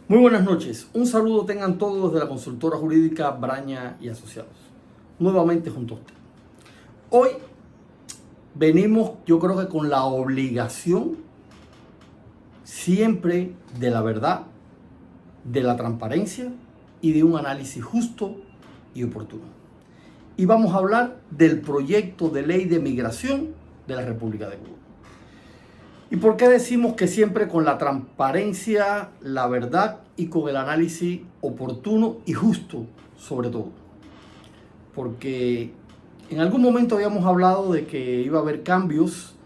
Muy buenas noches. Un saludo tengan todos desde la consultora jurídica Braña y Asociados. Nuevamente junto a usted. Hoy venimos, yo creo que con la obligación siempre de la verdad, de la transparencia y de un análisis justo y oportuno. Y vamos a hablar del proyecto de ley de migración de la República de Cuba. ¿Y por qué decimos que siempre con la transparencia, la verdad y con el análisis oportuno y justo sobre todo? Porque en algún momento habíamos hablado de que iba a haber cambios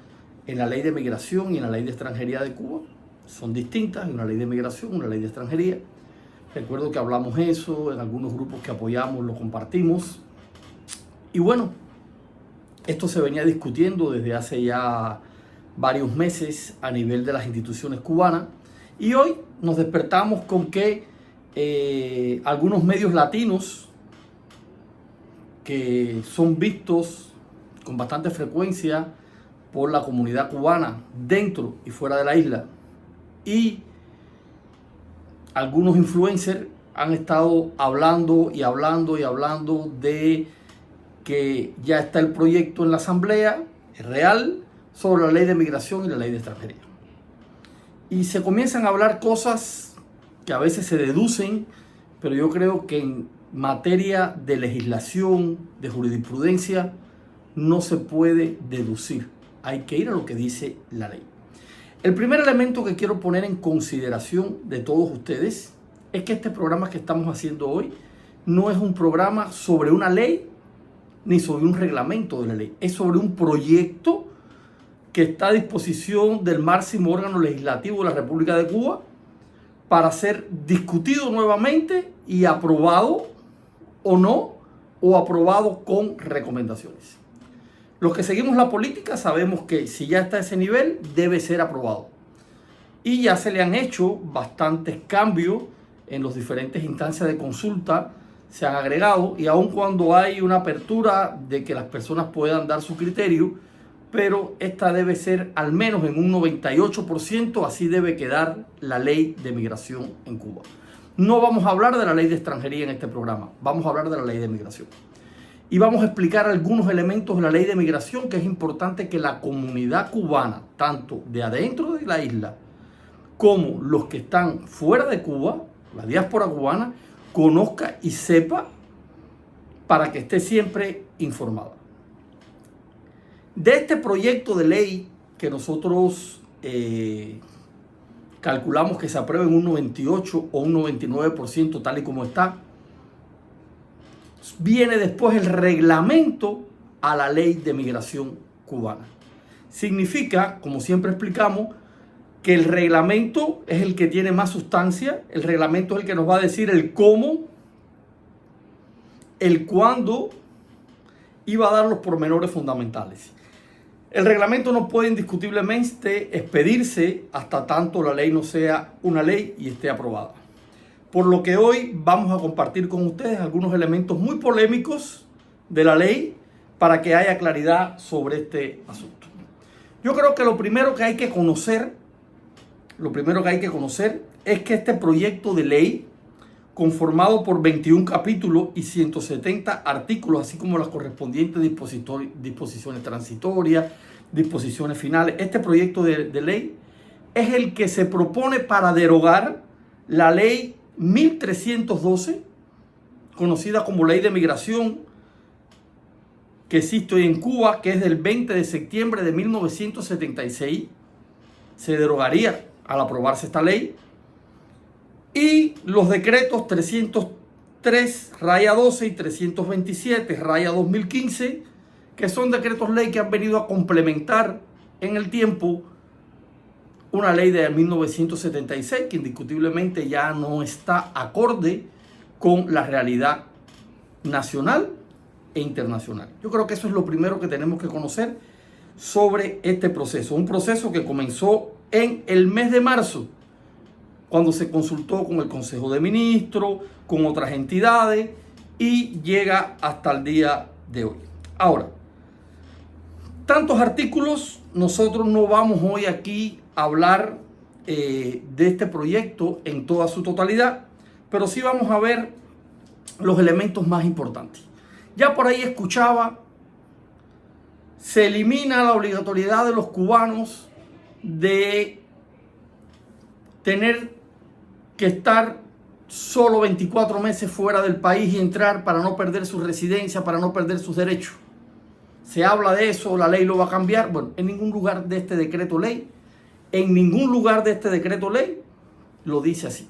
en la ley de migración y en la ley de extranjería de Cuba. Son distintas, hay una ley de migración, una ley de extranjería. Recuerdo que hablamos eso, en algunos grupos que apoyamos lo compartimos. Y bueno, esto se venía discutiendo desde hace ya varios meses a nivel de las instituciones cubanas, y hoy nos despertamos con que algunos medios latinos que son vistos con bastante frecuencia por la comunidad cubana dentro y fuera de la isla, y algunos influencers han estado hablando de que ya está el proyecto en la Asamblea, es real, sobre la ley de migración y la ley de extranjería. Y se comienzan a hablar cosas que a veces se deducen, pero yo creo que en materia de legislación, de jurisprudencia, no se puede deducir. Hay que ir a lo que dice la ley. El primer elemento que quiero poner en consideración de todos ustedes es que este programa que estamos haciendo hoy no es un programa sobre una ley ni sobre un reglamento de la ley. Es sobre un proyecto que está a disposición del máximo órgano legislativo de la República de Cuba para ser discutido nuevamente y aprobado o no, o aprobado con recomendaciones. Los que seguimos la política sabemos que si ya está a ese nivel, debe ser aprobado. Y ya se le han hecho bastantes cambios en las diferentes instancias de consulta, se han agregado, y aun cuando hay una apertura de que las personas puedan dar su criterio, pero esta debe ser al menos en un 98%, así debe quedar la ley de migración en Cuba. No vamos a hablar de la ley de extranjería en este programa, vamos a hablar de la ley de migración. Y vamos a explicar algunos elementos de la ley de migración que es importante que la comunidad cubana, tanto de adentro de la isla como los que están fuera de Cuba, la diáspora cubana, conozca y sepa para que esté siempre informada. De este proyecto de ley que nosotros calculamos que se apruebe en un 98 o un 99% tal y como está, viene después el reglamento a la ley de migración cubana. Significa, como siempre explicamos, que el reglamento es el que tiene más sustancia, el reglamento es el que nos va a decir el cómo, el cuándo y va a dar los pormenores fundamentales. El reglamento no puede indiscutiblemente expedirse hasta tanto la ley no sea una ley y esté aprobada. Por lo que hoy vamos a compartir con ustedes algunos elementos muy polémicos de la ley para que haya claridad sobre este asunto. Yo creo que lo primero que hay que conocer es que este proyecto de ley, conformado por 21 capítulos y 170 artículos, así como las correspondientes disposiciones transitorias, disposiciones finales, este proyecto de ley es el que se propone para derogar la ley 1312, conocida como ley de migración, que existe en Cuba, que es del 20 de septiembre de 1976, se derogaría al aprobarse esta ley, y los decretos 303-12 y 327-2015, que son decretos ley que han venido a complementar en el tiempo una ley de 1976 que indiscutiblemente ya no está acorde con la realidad nacional e internacional. Yo creo que eso es lo primero que tenemos que conocer sobre este proceso. Un proceso que comenzó en el mes de marzo, cuando se consultó con el Consejo de Ministros, con otras entidades, y llega hasta el día de hoy. Ahora, tantos artículos, nosotros no vamos hoy aquí a hablar de este proyecto en toda su totalidad, pero sí vamos a ver los elementos más importantes. Ya por ahí escuchaba, se elimina la obligatoriedad de los cubanos de tener que estar solo 24 meses fuera del país y entrar para no perder su residencia, para no perder sus derechos. Se habla de eso, la ley lo va a cambiar. Bueno, en ningún lugar de este decreto ley, lo dice así.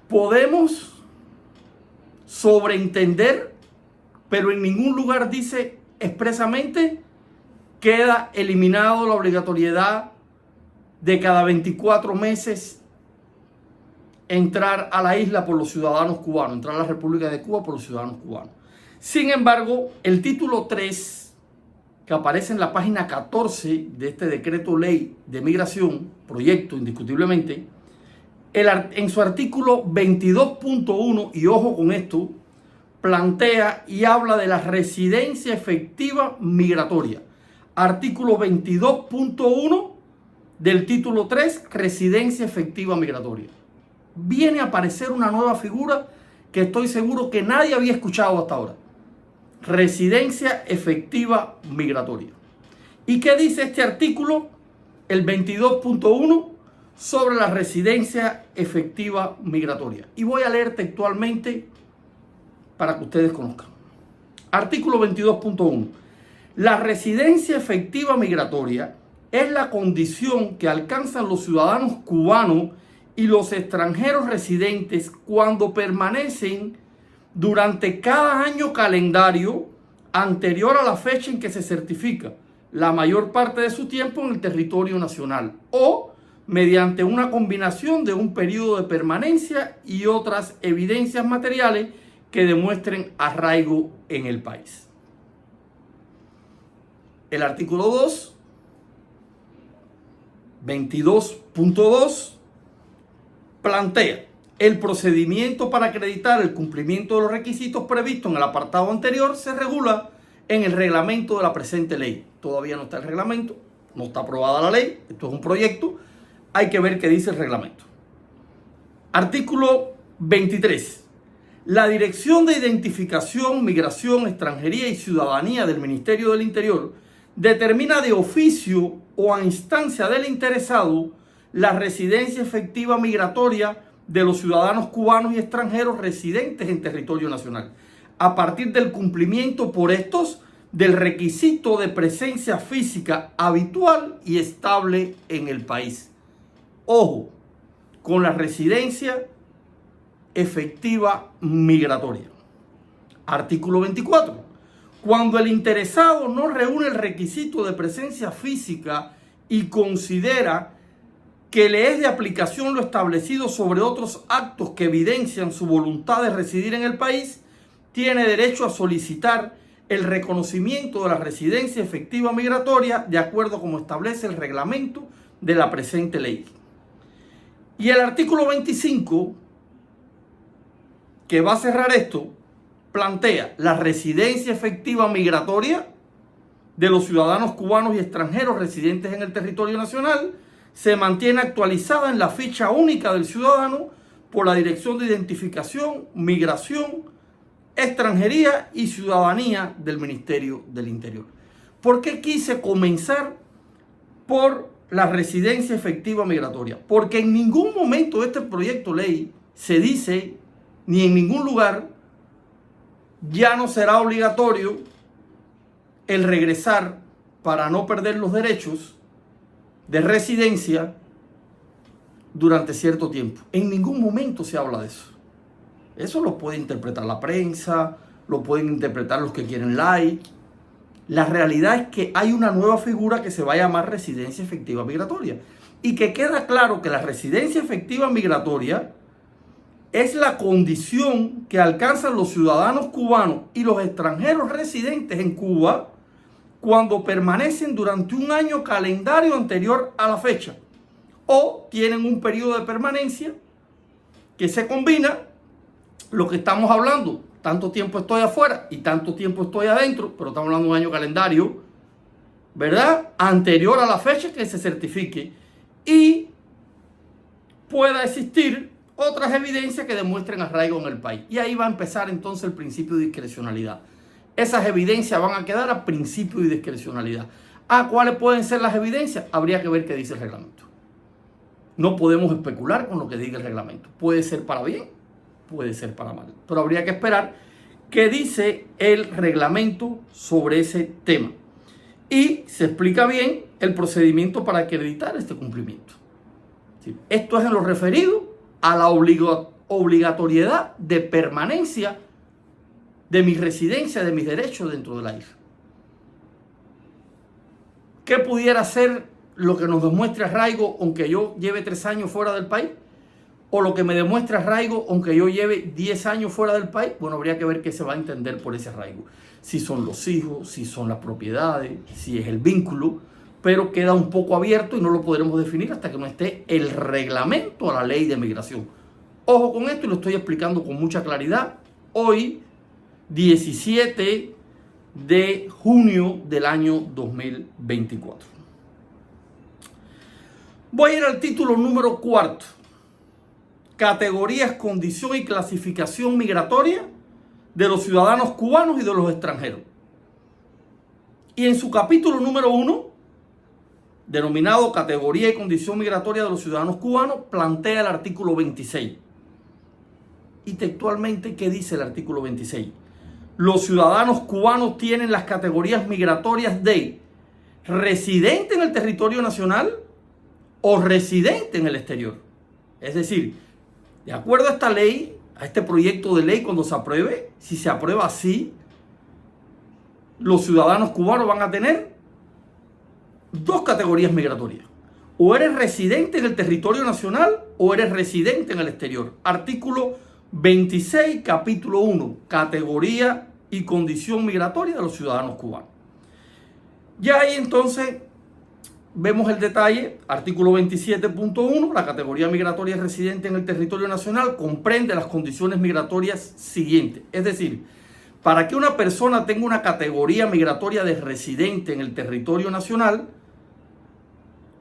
Podemos sobreentender, pero en ningún lugar dice expresamente queda eliminado la obligatoriedad de cada 24 meses entrar a la isla por los ciudadanos cubanos, entrar a la República de Cuba por los ciudadanos cubanos. Sin embargo, el título 3, que aparece en la página 14 de este decreto ley de migración, proyecto indiscutiblemente, en su artículo 22.1, y ojo con esto, plantea y habla de la residencia efectiva migratoria. Artículo 22.1 del título 3, residencia efectiva migratoria. Viene a aparecer una nueva figura que estoy seguro que nadie había escuchado hasta ahora. Residencia efectiva migratoria. ¿Y qué dice este artículo, el 22.1, sobre la residencia efectiva migratoria? Y voy a leer textualmente para que ustedes conozcan. Artículo 22.1. La residencia efectiva migratoria es la condición que alcanzan los ciudadanos cubanos y los extranjeros residentes cuando permanecen durante cada año calendario anterior a la fecha en que se certifica la mayor parte de su tiempo en el territorio nacional o mediante una combinación de un periodo de permanencia y otras evidencias materiales que demuestren arraigo en el país. El artículo 2, 22.2, plantea el procedimiento para acreditar el cumplimiento de los requisitos previstos en el apartado anterior se regula en el reglamento de la presente ley. Todavía no está el reglamento, no está aprobada la ley, esto es un proyecto, hay que ver qué dice el reglamento. Artículo 23. La Dirección de Identificación, Migración, Extranjería y Ciudadanía del Ministerio del Interior determina de oficio o a instancia del interesado la residencia efectiva migratoria de los ciudadanos cubanos y extranjeros residentes en territorio nacional, a partir del cumplimiento por estos del requisito de presencia física habitual y estable en el país. Ojo, con la residencia efectiva migratoria. Artículo 24. Cuando el interesado no reúne el requisito de presencia física y considera que le es de aplicación lo establecido sobre otros actos que evidencian su voluntad de residir en el país, tiene derecho a solicitar el reconocimiento de la residencia efectiva migratoria de acuerdo como establece el reglamento de la presente ley. Y el artículo 25, que va a cerrar esto, plantea la residencia efectiva migratoria de los ciudadanos cubanos y extranjeros residentes en el territorio nacional se mantiene actualizada en la ficha única del ciudadano por la Dirección de Identificación, Migración, Extranjería y Ciudadanía del Ministerio del Interior. ¿Por qué quise comenzar por la residencia efectiva migratoria? Porque en ningún momento de este proyecto de ley se dice, ni en ningún lugar, ya no será obligatorio el regresar para no perder los derechos de residencia durante cierto tiempo. En ningún momento se habla de eso. Eso lo puede interpretar la prensa, lo pueden interpretar los que quieren like. La realidad es que hay una nueva figura que se va a llamar residencia efectiva migratoria. Y que queda claro que la residencia efectiva migratoria es la condición que alcanzan los ciudadanos cubanos y los extranjeros residentes en Cuba cuando permanecen durante un año calendario anterior a la fecha o tienen un periodo de permanencia que se combina lo que estamos hablando, tanto tiempo estoy afuera y tanto tiempo estoy adentro, pero estamos hablando de un año calendario, ¿verdad? Anterior a la fecha que se certifique y pueda existir otras evidencias que demuestren arraigo en el país. Y ahí va a empezar entonces el principio de discrecionalidad. Esas evidencias van a quedar a principio de discrecionalidad. ¿Cuáles pueden ser las evidencias? Habría que ver qué dice el reglamento. No podemos especular con lo que diga el reglamento. Puede ser para bien, puede ser para mal. Pero habría que esperar qué dice el reglamento sobre ese tema. Y se explica bien el procedimiento para acreditar este cumplimiento. ¿Sí? Esto es en lo referido a la obligatoriedad de permanencia de mi residencia, de mis derechos dentro de la isla. ¿Qué pudiera ser lo que nos demuestre arraigo aunque yo lleve 3 años fuera del país? ¿O lo que me demuestra arraigo aunque yo lleve 10 años fuera del país? Bueno, habría que ver qué se va a entender por ese arraigo. Si son los hijos, si son las propiedades, si es el vínculo, pero queda un poco abierto y no lo podremos definir hasta que no esté el reglamento a la ley de migración. Ojo con esto y lo estoy explicando con mucha claridad. Hoy, 17 de junio del año 2024. Voy a ir al título número 4. Categorías, condición y clasificación migratoria de los ciudadanos cubanos y de los extranjeros. Y en su capítulo número 1, denominado Categoría y condición migratoria de los ciudadanos cubanos, plantea el artículo 26. Y textualmente, ¿qué dice el artículo 26? Los ciudadanos cubanos tienen las categorías migratorias de residente en el territorio nacional o residente en el exterior. Es decir, de acuerdo a esta ley, a este proyecto de ley, cuando se apruebe, si se aprueba así, los ciudadanos cubanos van a tener 2 categorías migratorias. O eres residente en el territorio nacional o eres residente en el exterior. Artículo 26, capítulo 1, categoría y condición migratoria de los ciudadanos cubanos. Ya ahí entonces vemos el detalle. Artículo 27.1, la categoría migratoria residente en el territorio nacional comprende las condiciones migratorias siguientes. Es decir, para que una persona tenga una categoría migratoria de residente en el territorio nacional,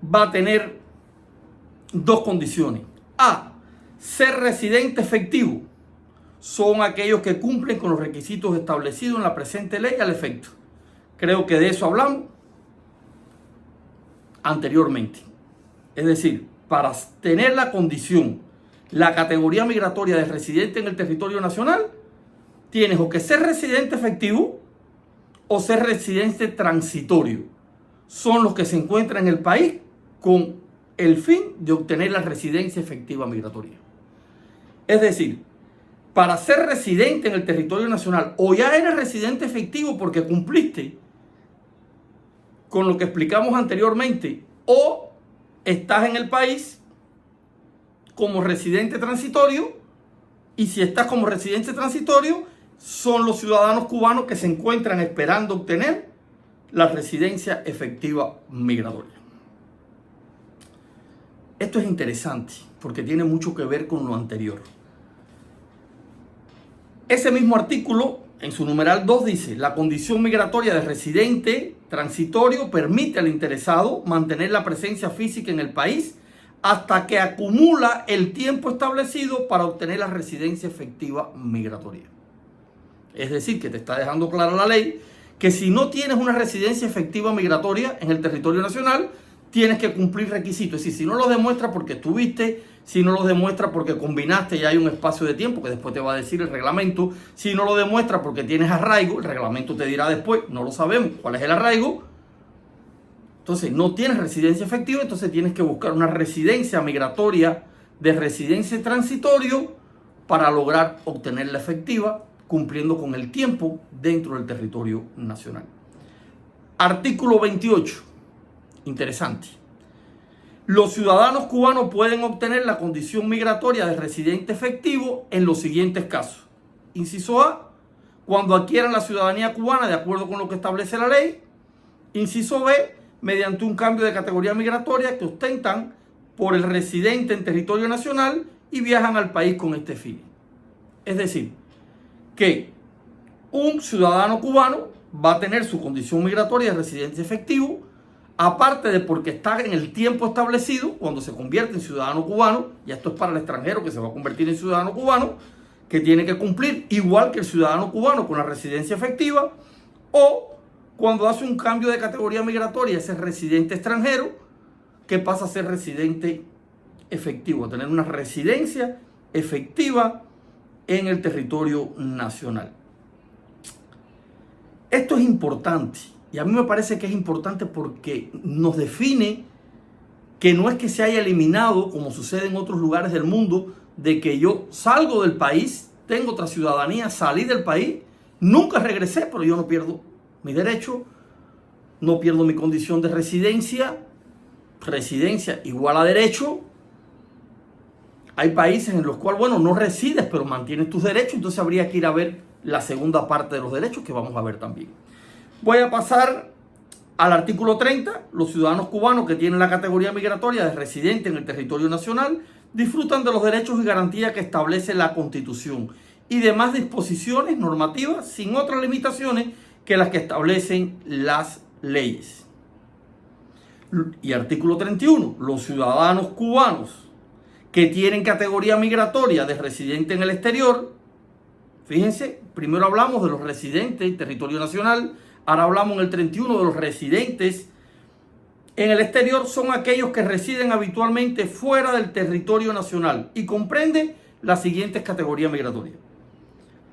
va a tener 2 condiciones. A, ser residente efectivo. Son aquellos que cumplen con los requisitos establecidos en la presente ley al efecto. Creo que de eso hablamos anteriormente. Es decir, para tener la condición, la categoría migratoria de residente en el territorio nacional, tienes o que ser residente efectivo o ser residente transitorio. Son los que se encuentran en el país con el fin de obtener la residencia efectiva migratoria. Es decir, para ser residente en el territorio nacional, o ya eres residente efectivo porque cumpliste con lo que explicamos anteriormente, o estás en el país como residente transitorio, y si estás como residente transitorio, son los ciudadanos cubanos que se encuentran esperando obtener la residencia efectiva migratoria. Esto es interesante porque tiene mucho que ver con lo anterior. Ese mismo artículo, en su numeral 2, dice: la condición migratoria de residente transitorio permite al interesado mantener la presencia física en el país hasta que acumula el tiempo establecido para obtener la residencia efectiva migratoria. Es decir, que te está dejando clara la ley que si no tienes una residencia efectiva migratoria en el territorio nacional, tienes que cumplir requisitos. Es decir, si no lo demuestras porque estuviste, si no lo demuestras porque combinaste y hay un espacio de tiempo que después te va a decir el reglamento, si no lo demuestras porque tienes arraigo, el reglamento te dirá después, no lo sabemos cuál es el arraigo. Entonces no tienes residencia efectiva, entonces tienes que buscar una residencia migratoria de residencia transitorio para lograr obtener la efectiva, cumpliendo con el tiempo dentro del territorio nacional. Artículo 28. Interesante. Los ciudadanos cubanos pueden obtener la condición migratoria de residente efectivo en los siguientes casos. Inciso A, cuando adquieran la ciudadanía cubana de acuerdo con lo que establece la ley. Inciso B, mediante un cambio de categoría migratoria que ostentan por el residente en territorio nacional y viajan al país con este fin. Es decir, que un ciudadano cubano va a tener su condición migratoria de residente efectivo aparte de porque está en el tiempo establecido, cuando se convierte en ciudadano cubano, y esto es para el extranjero que se va a convertir en ciudadano cubano, que tiene que cumplir igual que el ciudadano cubano con la residencia efectiva, o cuando hace un cambio de categoría migratoria, ese residente extranjero que pasa a ser residente efectivo, a tener una residencia efectiva en el territorio nacional. Esto es importante, y a mí me parece que es importante porque nos define que no es que se haya eliminado, como sucede en otros lugares del mundo, de que yo salgo del país, tengo otra ciudadanía, salí del país, nunca regresé, pero yo no pierdo mi derecho, no pierdo mi condición de residencia, residencia igual a derecho. Hay países en los cuales, bueno, no resides, pero mantienes tus derechos, entonces habría que ir a ver la segunda parte de los derechos que vamos a ver también. Voy a pasar al artículo 30. Los ciudadanos cubanos que tienen la categoría migratoria de residente en el territorio nacional disfrutan de los derechos y garantías que establece la Constitución y demás disposiciones normativas sin otras limitaciones que las que establecen las leyes. Y artículo 31. Los ciudadanos cubanos que tienen categoría migratoria de residente en el exterior, fíjense, primero hablamos de los residentes en territorio nacional, ahora hablamos en el 31 de los residentes en el exterior, son aquellos que residen habitualmente fuera del territorio nacional y comprende las siguientes categorías migratorias.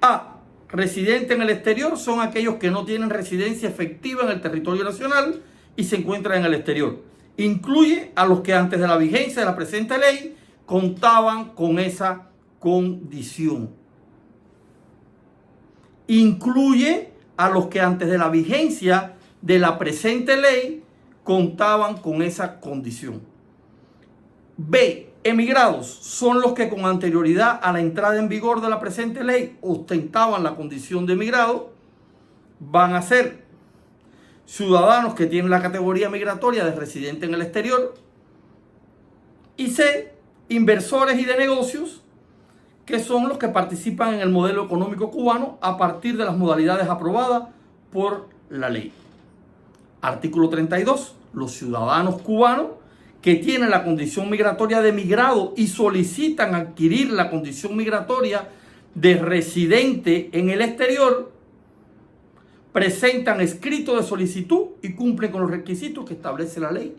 A. Residentes en el exterior son aquellos que no tienen residencia efectiva en el territorio nacional y se encuentran en el exterior. Incluye a los que antes de la vigencia de la presente ley contaban con esa condición. Incluye a los que antes de la vigencia de la presente ley contaban con esa condición. B. Emigrados son los que con anterioridad a la entrada en vigor de la presente ley ostentaban la condición de emigrado. Van a ser ciudadanos que tienen la categoría migratoria de residente en el exterior. Y C. Inversores y de negocios, que son los que participan en el modelo económico cubano a partir de las modalidades aprobadas por la ley. Artículo 32. Los ciudadanos cubanos que tienen la condición migratoria de emigrado y solicitan adquirir la condición migratoria de residente en el exterior, presentan escrito de solicitud y cumplen con los requisitos que establece la ley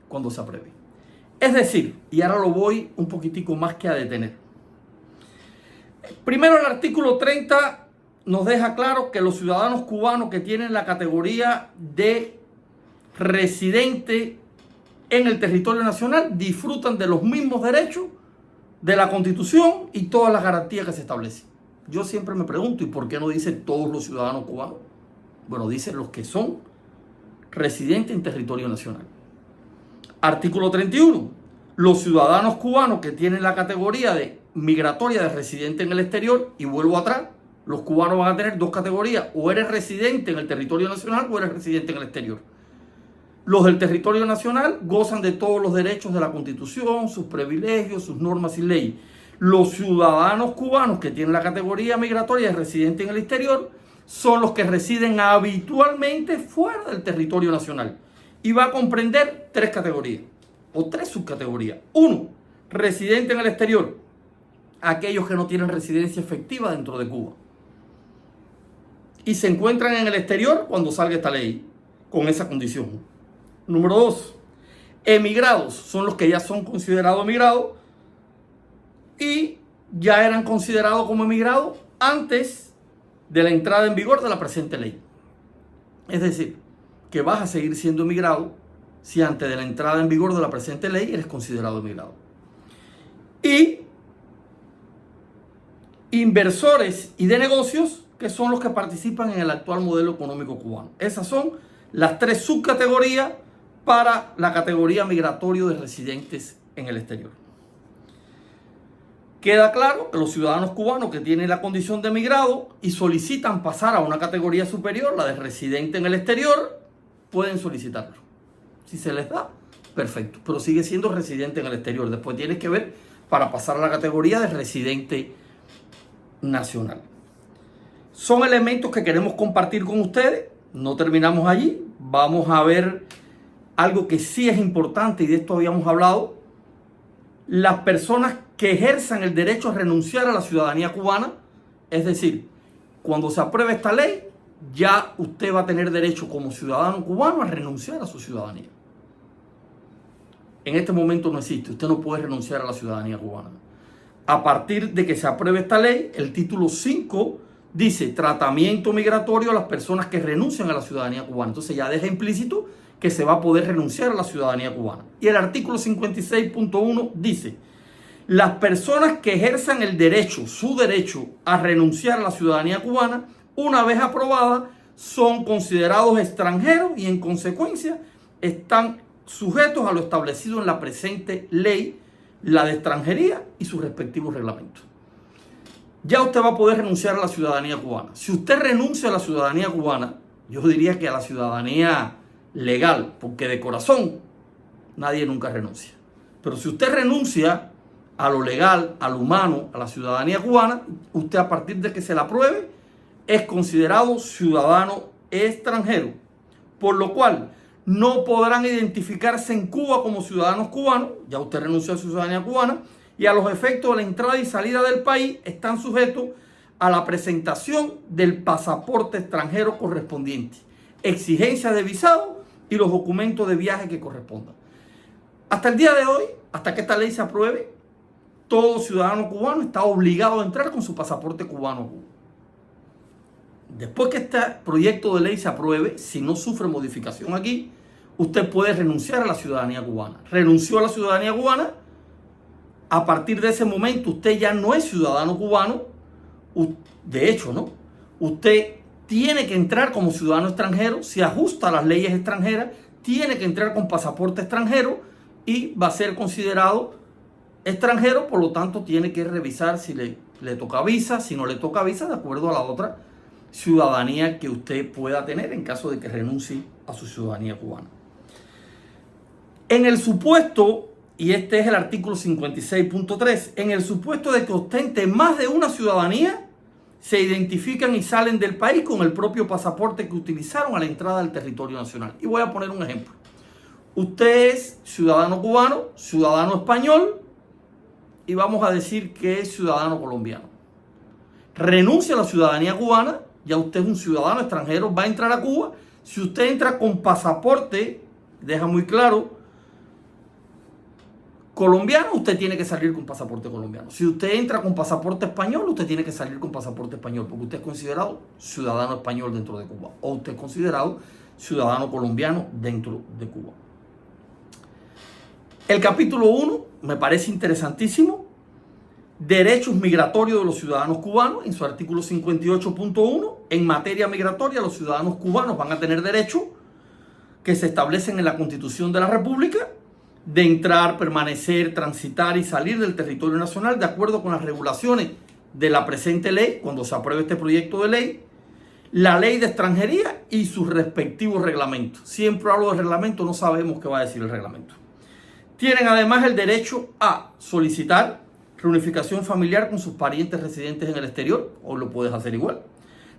cuando se apruebe. Es decir, y ahora lo voy un poquitico más que a detener. Primero, el artículo 30 nos deja claro que los ciudadanos cubanos que tienen la categoría de residente en el territorio nacional disfrutan de los mismos derechos de la Constitución y todas las garantías que se establecen. Yo siempre me pregunto, ¿y por qué no dice todos los ciudadanos cubanos? Bueno, dice los que son residentes en territorio nacional. Artículo 31. Los ciudadanos cubanos que tienen la categoría de migratoria de residente en el exterior, y vuelvo atrás, los cubanos van a tener dos categorías: o eres residente en el territorio nacional o eres residente en el exterior. Los del territorio nacional gozan de todos los derechos de la Constitución, sus privilegios, sus normas y leyes. Los ciudadanos cubanos que tienen la categoría migratoria de residente en el exterior son los que residen habitualmente fuera del territorio nacional. Y va a comprender tres categorías o tres subcategorías. 1. Residente en el exterior. Aquellos que no tienen residencia efectiva dentro de Cuba y se encuentran en el exterior cuando salga esta ley con esa condición. Número 2. Emigrados son los que ya son considerados emigrados y ya eran considerados como emigrados antes de la entrada en vigor de la presente ley. Es decir, que vas a seguir siendo emigrado si antes de la entrada en vigor de la presente ley eres considerado emigrado. Y inversores y de negocios, que son los que participan en el actual modelo económico cubano. Esas son las tres subcategorías para la categoría migratoria de residentes en el exterior. Queda claro que los ciudadanos cubanos que tienen la condición de emigrado y solicitan pasar a una categoría superior, la de residente en el exterior, pueden solicitarlo. Si se les da, perfecto, pero sigue siendo residente en el exterior. Después tienes que ver para pasar a la categoría de residente nacional. Son elementos que queremos compartir con ustedes. no terminamos allí. Vamos a ver algo que sí es importante y de esto habíamos hablado. Las personas que ejerzan el derecho a renunciar a la ciudadanía cubana, es decir, cuando se apruebe esta ley, ya usted va a tener derecho como ciudadano cubano a renunciar a su ciudadanía. En este momento no existe, usted no puede renunciar a la ciudadanía cubana. A partir de que se apruebe esta ley, el título 5 dice tratamiento migratorio a las personas que renuncian a la ciudadanía cubana. Entonces ya deja implícito que se va a poder renunciar a la ciudadanía cubana. Y el artículo 56.1 dice, las personas que ejerzan el derecho, su derecho a renunciar a la ciudadanía cubana, una vez aprobada, son considerados extranjeros y en consecuencia están sujetos a lo establecido en la presente ley, la de extranjería y sus respectivos reglamentos. Ya usted va a poder renunciar a la ciudadanía cubana. Si usted renuncia a la ciudadanía cubana, yo diría que a la ciudadanía legal, porque de corazón nadie nunca renuncia. Pero si usted renuncia a lo legal, a lo humano, a la ciudadanía cubana, usted a partir de que se la apruebe es considerado ciudadano extranjero, por lo cual no podrán identificarse en Cuba como ciudadanos cubanos, ya usted renunció a su ciudadanía cubana, y a los efectos de la entrada y salida del país están sujetos a la presentación del pasaporte extranjero correspondiente, exigencia de visado y los documentos de viaje que correspondan. Hasta el día de hoy, hasta que esta ley se apruebe, todo ciudadano cubano está obligado a entrar con su pasaporte cubano a Cuba. Después que este proyecto de ley se apruebe, si no sufre modificación aquí, usted puede renunciar a la ciudadanía cubana. Renunció a la ciudadanía cubana, a partir de ese momento usted ya no es ciudadano cubano. De hecho, ¿no? Usted tiene que entrar como ciudadano extranjero, se ajusta a las leyes extranjeras, tiene que entrar con pasaporte extranjero y va a ser considerado extranjero, por lo tanto tiene que revisar si le toca visa, si no le toca visa, de acuerdo a la otra ciudadanía que usted pueda tener en caso de que renuncie a su ciudadanía cubana. En el supuesto, y este es el artículo 56.3, en el supuesto de que ostente más de una ciudadanía, se identifican y salen del país con el propio pasaporte que utilizaron a la entrada del territorio nacional. Y voy a poner un ejemplo. Usted es ciudadano cubano, ciudadano español, y vamos a decir que es ciudadano colombiano. Renuncia a la ciudadanía cubana, ya usted es un ciudadano extranjero, va a entrar a Cuba. Si usted entra con pasaporte, deja muy claro, colombiano, usted tiene que salir con pasaporte colombiano. Si usted entra con pasaporte español, usted tiene que salir con pasaporte español, porque usted es considerado ciudadano español dentro de Cuba, o usted es considerado ciudadano colombiano dentro de Cuba. El capítulo 1 me parece interesantísimo. Derechos migratorios de los ciudadanos cubanos, en su artículo 58.1, en materia migratoria los ciudadanos cubanos van a tener derechos que se establecen en la Constitución de la República de entrar, permanecer, transitar y salir del territorio nacional de acuerdo con las regulaciones de la presente ley, cuando se apruebe este proyecto de ley, la ley de extranjería y sus respectivos reglamentos. Siempre hablo de reglamento, no sabemos qué va a decir el reglamento. Tienen además el derecho a solicitar reunificación familiar con sus parientes residentes en el exterior, o lo puedes hacer igual.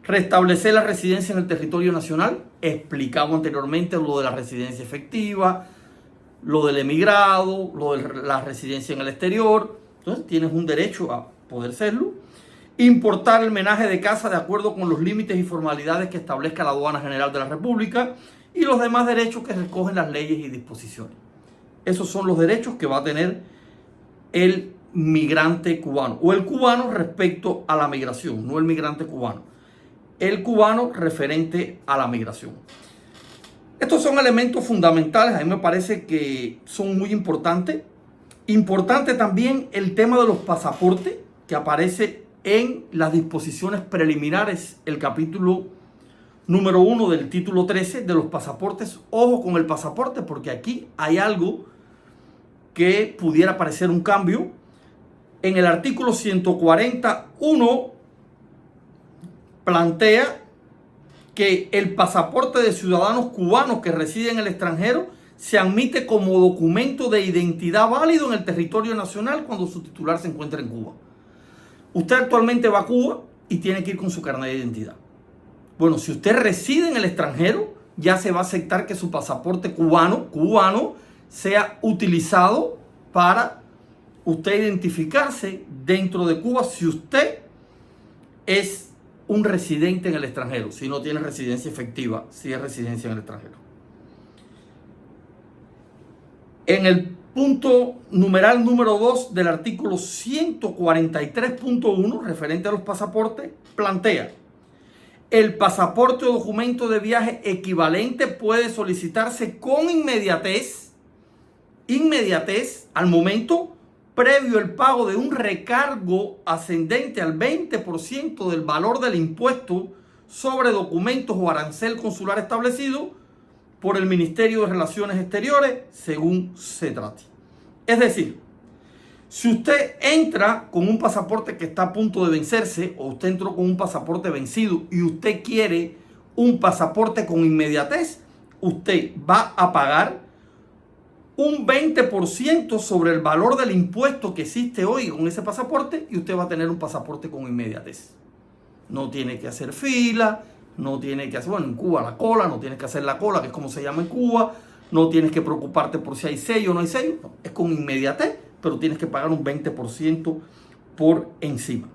Restablecer la residencia en el territorio nacional, explicamos anteriormente lo de la residencia efectiva, lo del emigrado, lo de la residencia en el exterior. Entonces tienes un derecho a poder serlo. Importar el menaje de casa de acuerdo con los límites y formalidades que establezca la Aduana General de la República y los demás derechos que recogen las leyes y disposiciones. Esos son los derechos que va a tener el migrante cubano, o el cubano respecto a la migración, no el migrante cubano, el cubano referente a la migración. Estos son elementos fundamentales, a mí me parece que son muy importantes. Importante también el tema de los pasaportes, que aparece en las disposiciones preliminares, el capítulo número 1 del título 13 de los pasaportes. Ojo con el pasaporte, porque aquí hay algo que pudiera parecer un cambio. En el artículo 141 plantea que el pasaporte de ciudadanos cubanos que residen en el extranjero se admite como documento de identidad válido en el territorio nacional cuando su titular se encuentra en Cuba. Usted actualmente va a Cuba y tiene que ir con su carnet de identidad. Bueno, si usted reside en el extranjero, ya se va a aceptar que su pasaporte cubano sea utilizado para usted identificarse dentro de Cuba si usted es un residente en el extranjero, si no tiene residencia efectiva, si es residencia en el extranjero. En el punto numeral número 2 del artículo 143.1, referente a los pasaportes, plantea: el pasaporte o documento de viaje equivalente puede solicitarse con inmediatez al momento, previo el pago de un recargo ascendente al 20% del valor del impuesto sobre documentos o arancel consular establecido por el Ministerio de Relaciones Exteriores, según se trate. Es decir, si usted entra con un pasaporte que está a punto de vencerse, o usted entró con un pasaporte vencido y usted quiere un pasaporte con inmediatez, usted va a pagar un 20% sobre el valor del impuesto que existe hoy con ese pasaporte, y usted va a tener un pasaporte con inmediatez. No tiene que hacer fila, no tiene que hacer, bueno, en Cuba la cola, no tienes que hacer la cola, que es como se llama en Cuba, no tienes que preocuparte por si hay sello o no hay sello, no, es con inmediatez, pero tienes que pagar un 20% por encima.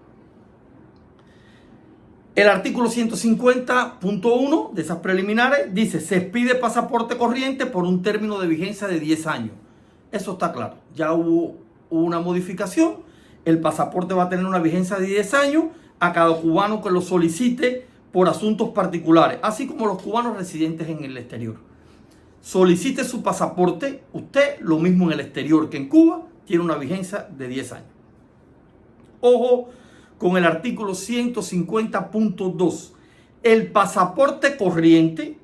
El artículo 150.1 de esas preliminares dice: se expide pasaporte corriente por un término de vigencia de 10 años. Eso está claro. Ya hubo una modificación. El pasaporte va a tener una vigencia de 10 años a cada cubano que lo solicite por asuntos particulares, así como los cubanos residentes en el exterior. Solicite su pasaporte, usted, lo mismo en el exterior que en Cuba, tiene una vigencia de 10 años. Ojo con el artículo 150.2. El pasaporte corriente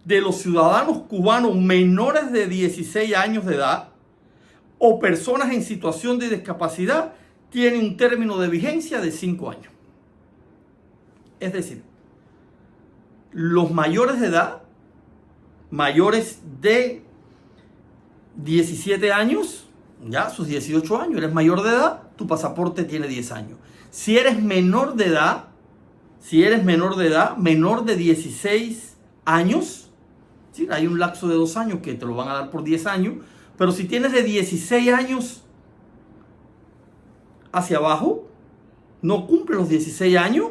de los ciudadanos cubanos menores de 16 años de edad o personas en situación de discapacidad tiene un término de vigencia de 5 años. Es decir, los mayores de edad, mayores de 17 años, ya sus 18 años, eres mayor de edad, tu pasaporte tiene 10 años. Si eres menor de edad, menor de 16 años, ¿sí? Hay un lapso de 2 años que te lo van a dar por 10 años, pero si tienes de 16 años hacia abajo, no cumple los 16 años,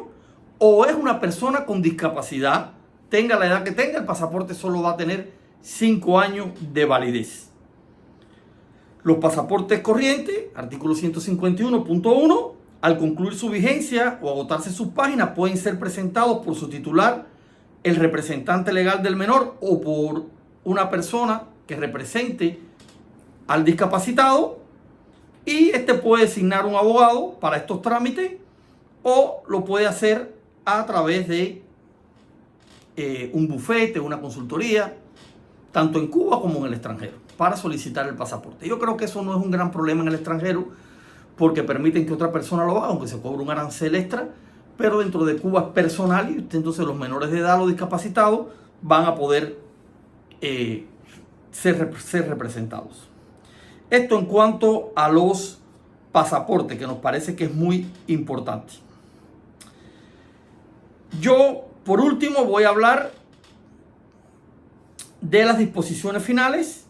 o es una persona con discapacidad, tenga la edad que tenga, el pasaporte solo va a tener 5 años de validez. Los pasaportes corrientes, artículo 151.1, al concluir su vigencia o agotarse sus páginas, pueden ser presentados por su titular, el representante legal del menor, o por una persona que represente al discapacitado, y este puede designar un abogado para estos trámites, o lo puede hacer a través de un bufete, una consultoría, tanto en Cuba como en el extranjero, para solicitar el pasaporte. Yo creo que eso no es un gran problema en el extranjero, porque permiten que otra persona lo haga, aunque se cobre un arancel extra, pero dentro de Cuba es personal, y entonces los menores de edad, los discapacitados, van a poder ser representados. Esto en cuanto a los pasaportes, que nos parece que es muy importante. Yo, por último, voy a hablar de las disposiciones finales.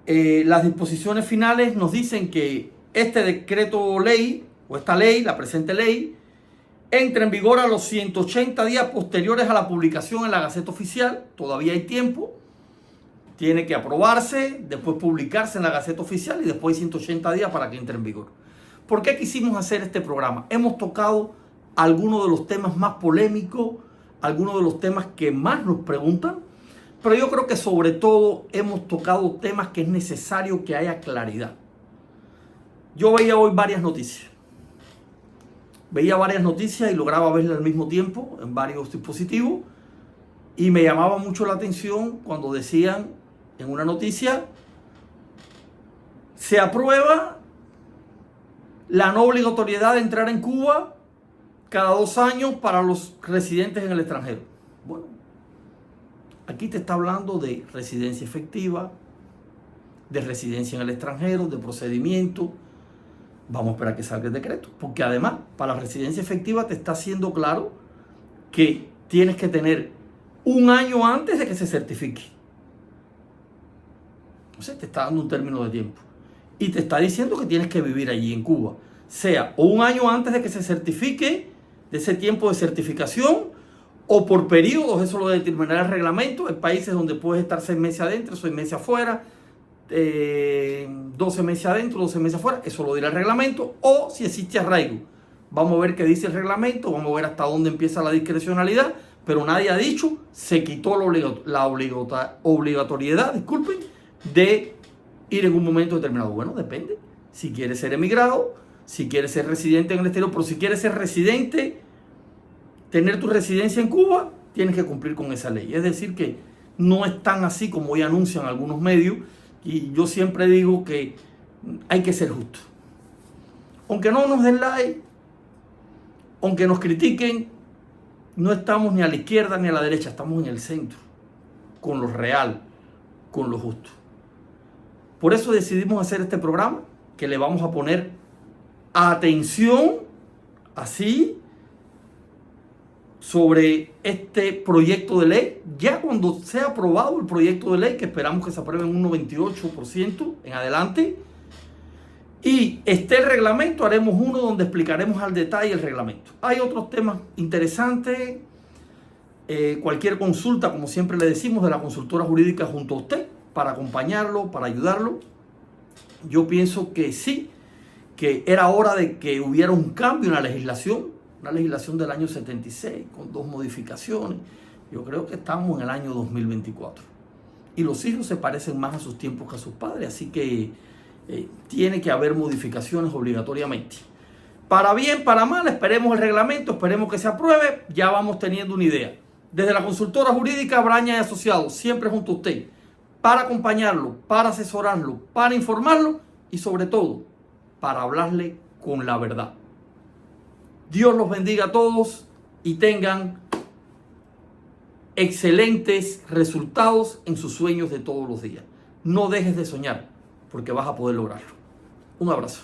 Las disposiciones finales nos dicen que este decreto ley, o esta ley, la presente ley, entra en vigor a los 180 días posteriores a la publicación en la Gaceta Oficial. Todavía hay tiempo. Tiene que aprobarse, después publicarse en la Gaceta Oficial, y después 180 días para que entre en vigor. ¿Por qué quisimos hacer este programa? Hemos tocado algunos de los temas más polémicos, algunos de los temas que más nos preguntan, pero yo creo que sobre todo hemos tocado temas que es necesario que haya claridad. Yo veía hoy varias noticias. Y lograba verlas al mismo tiempo en varios dispositivos, y me llamaba mucho la atención cuando decían en una noticia: se aprueba la no obligatoriedad de entrar en Cuba cada 2 años para los residentes en el extranjero. Bueno, aquí te está hablando de residencia efectiva, de residencia en el extranjero, de procedimiento. Vamos a esperar que salga el decreto, porque además para la residencia efectiva te está haciendo claro que tienes que tener 1 año antes de que se certifique. Entonces te está dando un término de tiempo. Y te está diciendo que tienes que vivir allí en Cuba. Sea o 1 año antes de que se certifique, de ese tiempo de certificación, o por periodos, eso lo determinará el reglamento. Hay países donde puedes estar 6 meses adentro, 6 meses afuera, 12 meses adentro, 12 meses afuera, eso lo dirá el reglamento. O si existe arraigo. Vamos a ver qué dice el reglamento, vamos a ver hasta dónde empieza la discrecionalidad, pero nadie ha dicho, se quitó la obligatoriedad, disculpen, de ir en un momento determinado. Bueno, depende. Si quieres ser emigrado, si quieres ser residente en el exterior, pero si quieres ser residente, tener tu residencia en Cuba, tienes que cumplir con esa ley. Es decir, que no es tan así como hoy anuncian algunos medios, y yo siempre digo que hay que ser justo. Aunque no nos den like, aunque nos critiquen, no estamos ni a la izquierda ni a la derecha, estamos en el centro, con lo real, con lo justo. Por eso decidimos hacer este programa, que le vamos a poner atención, así, sobre este proyecto de ley. Ya cuando sea aprobado el proyecto de ley, que esperamos que se apruebe en un 98% en adelante, y esté el reglamento, haremos uno donde explicaremos al detalle el reglamento. Hay otros temas interesantes. Cualquier consulta, como siempre le decimos, de la consultora jurídica junto a usted, para acompañarlo, para ayudarlo. Yo pienso que sí, que era hora de que hubiera un cambio en la legislación, una legislación del año 76, con 2 modificaciones. Yo creo que estamos en el año 2024. Y los hijos se parecen más a sus tiempos que a sus padres, así que tiene que haber modificaciones obligatoriamente. Para bien, para mal, esperemos el reglamento, esperemos que se apruebe, ya vamos teniendo una idea. Desde la consultora jurídica Braña y Asociados, siempre junto a usted, para acompañarlo, para asesorarlo, para informarlo y sobre todo, para hablarle con la verdad. Dios los bendiga a todos y tengan excelentes resultados en sus sueños de todos los días. No dejes de soñar, porque vas a poder lograrlo. Un abrazo.